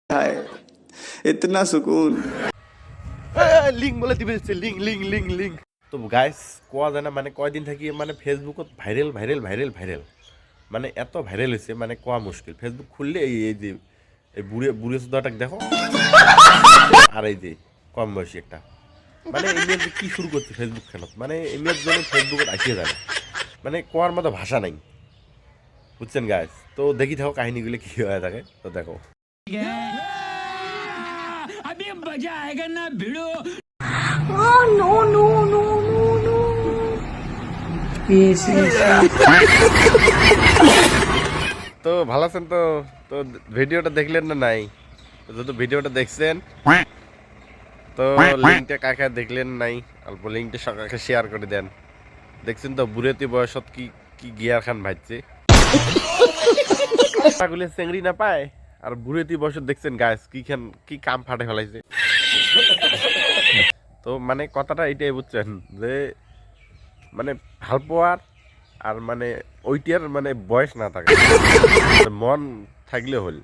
हाय इतना सुकून লিঙ্ক বলে দিবে লিঙ্ক লিঙ্ক লিঙ্ক লিঙ্ক তো গাইস কোয়া যায় না মানে কয়দিন থাকি মানে ফেসবুকত ভাইরাল ভাইরাল ভাইরাল ভাইরাল মানে এত ভাইরাল হয়েছে মানে কোয়া মুশকিল ফেসবুক খুললে এই যে এই বুড়ে বুড়ে সুদাটাকে দেখো আর এই যে কম বয়সী একটা মানে এমনি যে কি শুরু করছে ফেসবুক খেলত মানে এমনির জন্য ফেসবুকত আসিয়ে যায় না মানে কোয়ার মতো ভাষা নাই বুঝছেন গাইস তো দেখি থাকো কাহিনীগুলো কি হয়ে থাকে তো দেখো अभी मजा आएगा ना भिड़ो no, no, no, no, no. তো ভালো আছেন তো তো ভিডিওটা দেখলেন না নাই তো যদি ভিডিওটা দেখছেন তো লিঙ্কটা কাকা দেখলেন নাই অল্প লিঙ্কটা সকালকে শেয়ার করে দেন দেখছেন তো বুড়েতি বয়সত কি কি গিয়ার খান ভাজছে পাগুলে চেংড়ি না পায় আর বুড়েতি বয়সত দেখছেন গাছ কি খান কি কাম ফাটে ফেলাইছে তো মানে কথাটা এইটাই বুঝছেন যে মানে ভাল পাওয়ার আর মানে ওইটার মানে বয়স না থাকে মন থাকলে হল